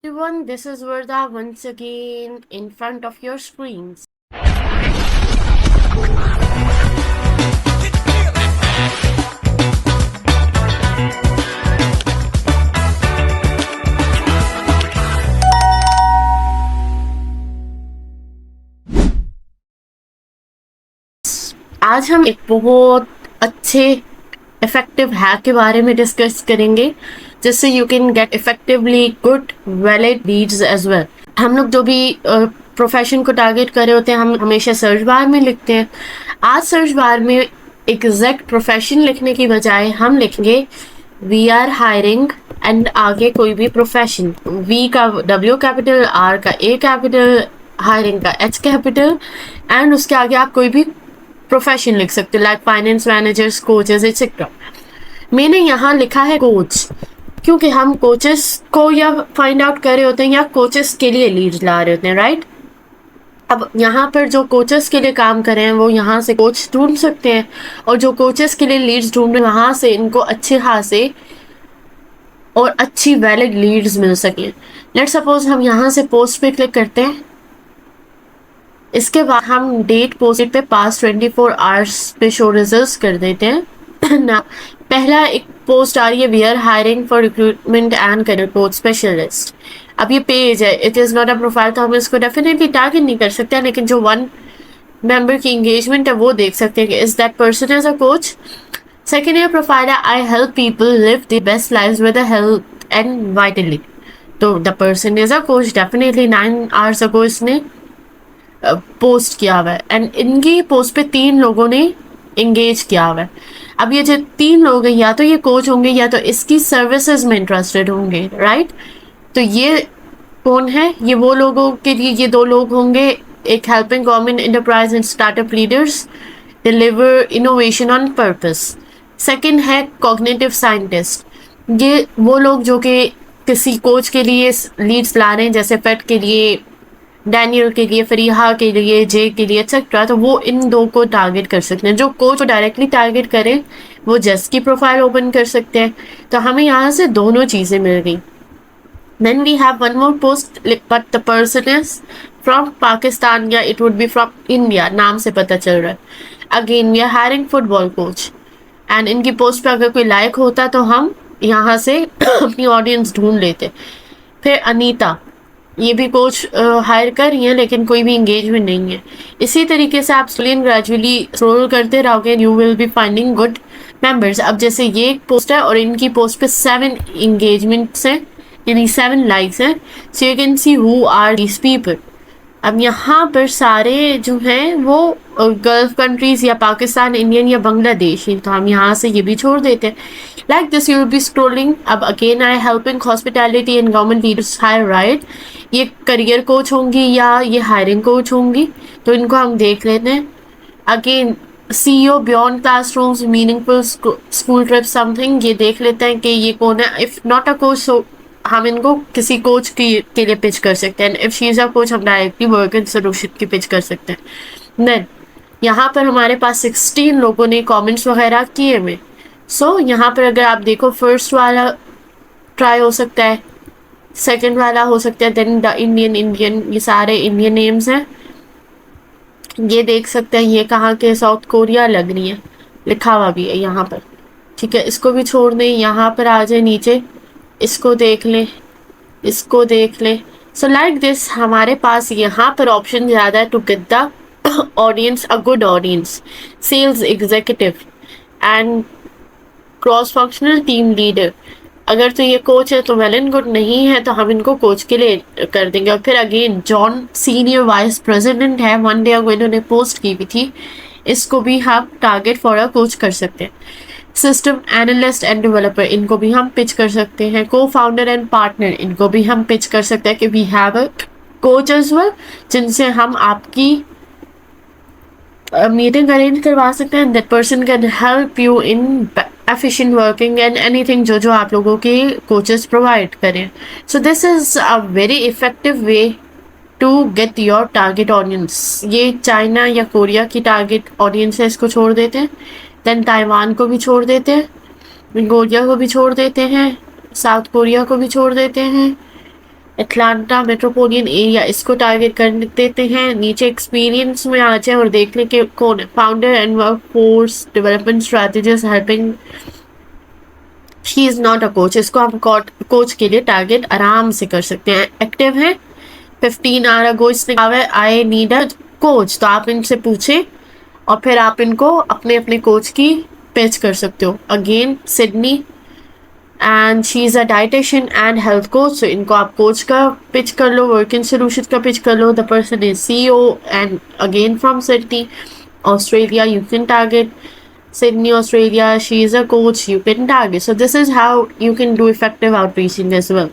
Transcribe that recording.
Everyone, this is Verda once again in front of your screens. आज हम एक बहुत अच्छे इफेक्टिव हैक के बारे में डिस्कस करेंगे जिससे you can get effectively good valid leads as well. हम लोग जो भी प्रोफेशन को टारगेट कर रहे होते हैं हम हमेशा सर्च बार में लिखते हैं। आज सर्च बार में एग्जैक्ट प्रोफेशन लिखने की बजाय हम लिखेंगे वी आर हायरिंग एंड आगे कोई भी प्रोफेशन, वी का W कैपिटल, R का A कैपिटल, हायरिंग का H कैपिटल एंड उसके आगे आप कोई भी प्रोफेशन लिख सकते हो like finance managers, coaches etcetera. मैंने यहाँ लिखा है कोच क्योंकि हम कोचेस को या फाइंड आउट कर रहे होते हैं या कोचेस के लिए लीड्स ला रहे होते हैं, राइट। अब यहाँ पर जो कोचेस के लिए काम कर रहे हैं वो यहाँ से कोच ढूंढ सकते हैं और जो कोचेस के लिए लीड्स ढूंढ रहे हैं वहाँ से इनको अच्छे खासे और अच्छी वैलिड लीड्स मिल सके। लेट्स सपोज हम यहाँ से पोस्ट पे क्लिक करते हैं। इसके बाद हम डेट पोस्ट पे पास 24 आवर्स पे शो रिजल्ट्स कर देते हैं ना। पहला एक पोस्ट आ रही है we are hiring for recruitment and career coach specialist. अब ये पेज है, it is not a profile, तो हम इसको डेफिनेटली टारगेट नहीं कर सकते हैं, लेकिन जो वन मेंबर की इंगेजमेंट है वो देख सकते हैं कि is that person as a coach. Second year profile है I help people live the best lives with health and vitality, तो the person is a coach, definitely 9 hours ago इसने पोस्ट किया हुआ है एंड इनकी पोस्ट पे 3 लोगों ने एंगेज किया हुआ है। अब ये जो 3 लोग हैं या तो ये कोच होंगे या तो इसकी सर्विसेज में इंटरेस्टेड होंगे, राइट। तो ये कौन है? ये वो लोगों के लिए ये 2 लोग होंगे, एक helping government enterprise and startup leaders deliver innovation on purpose. Second है कॉग्निटिव साइंटिस्ट, ये वो लोग जो कि किसी कोच के लिए लीड्स ला रहे हैं, जैसे फेट के लिए, डैनियल के लिए, फरीहा के लिए, जे के लिए एक्सेट्रा, तो वो इन 2 को टारगेट कर सकते हैं। जो कोच को डायरेक्टली टारगेट करें वो जस्ट की प्रोफाइल ओपन कर सकते हैं। तो हमें यहाँ से दोनों चीज़ें मिल गई। Then we have one more post but the person is from Pakistan या it would be from India, नाम से पता चल रहा है। Again we are hiring football coach and इनकी पोस्ट पे अगर कोई लाइक होता तो हम यहाँ से अपनी ऑडियंस ढूंढ लेते। फिर अनीता, ये भी कोच हायर कर रही हैं लेकिन कोई भी इंगेजमेंट नहीं है। इसी तरीके से आप स्लोली एंड ग्रेजुअली स्क्रॉल करते रहोगे, you will be finding good members. अब जैसे ये पोस्ट है और इनकी पोस्ट पे 7 इंगेजमेंट्स हैं, यानी 7 लाइक्स हैं, so you can see who are these people. अब यहाँ पर सारे जो हैं वो गल्फ कंट्रीज या पाकिस्तान, इंडियन या बांग्लादेश, तो हम यहाँ से ये भी छोड़ देते हैं। Like this you will be scrolling. अब again I helping hospitality and government leaders hire, right. ये करियर कोच होंगी या ये हायरिंग कोच होंगी, तो इनको हम देख लेते हैं। Again CEO beyond classrooms meaningful school trip something, ये देख लेते हैं कि ये कौन है। इफ नॉट अ कोच तो हम इनको किसी कोच के लिए पिच कर सकते हैं। If she is a coach हम डायरेक्टली वर्क एंड सोल्यूशन की पिच कर सकते हैं। देन यहाँ पर हमारे पास 16 लोगों ने कमेंट्स वगैरह किए हुए। सो यहाँ पर अगर आप देखो फर्स्ट वाला ट्राई हो सकता है, सेकंड वाला हो सकता है, देन द इंडियन, ये सारे इंडियन नेम्स हैं। ये देख सकते हैं ये कहाँ के, साउथ कोरिया लग रही है, लिखा हुआ भी है यहाँ पर, ठीक है। इसको भी छोड़ दें, यहाँ पर आ जाए नीचे, इसको देख लें, इसको देख लें। सो लाइक दिस हमारे पास यहाँ पर ऑप्शन ज़्यादा है to get the audience, a good audience, sales executive and cross functional team leader. अगर तो ये कोच है तो वेल एंड गुड, नहीं है तो हम इनको कोच के लिए कर देंगे। और फिर again John senior vice president है, 1 डे अगो इन्होंने पोस्ट की हुई थी, इसको भी हम टारगेट फॉर अ कोच कर सकते हैं। सिस्टम एनालिस्ट एंड डेवलपर, इनको भी हम पिच कर सकते हैं। को फाउंडर एंड पार्टनर, इनको भी हम पिच कर सकते हैं कि we have a coach as well, जिनसे हम आपकी मीटिंग अरेंज करवा सकते हैं। That person can help you in efficient working and anything जो आप लोगों के कोचेस प्रोवाइड करें। So this is a very effective way to get your target audience. ये चाइना या कोरिया की टारगेट ऑडियंस है, इसको छोड़ देते हैं। देन ताइवान को भी छोड़ देते हैं, मंगोलिया को भी छोड़ देते हैं, साउथ कोरिया को भी छोड़ देते हैं, एटलांटा मेट्रोपोलियन एरिया, इसको टारगेट कर देते हैं। नीचे एक्सपीरियंस में आ जाए और देख लें कि कौन founder and work force development strategies helping. She is not a coach, इसको हम कोच के लिए टारगेट आराम से कर सकते हैं। एक्टिव है 15 आवर अगो इसने कहा है आई नीड अ कोच, तो आप इनसे पूछे और फिर आप इनको अपने अपने कोच की पिच कर सकते हो। Again Sydney and she is a dietitian and health coach, तो इनको आप कोच का पिच कर लो, वर्किंग सोल्यूशन का पिच कर लो। The person is CEO and again from Sydney Australia, you can target Sydney, Australia. She is a coach. You can target. So this is how you can do effective outreaching as well.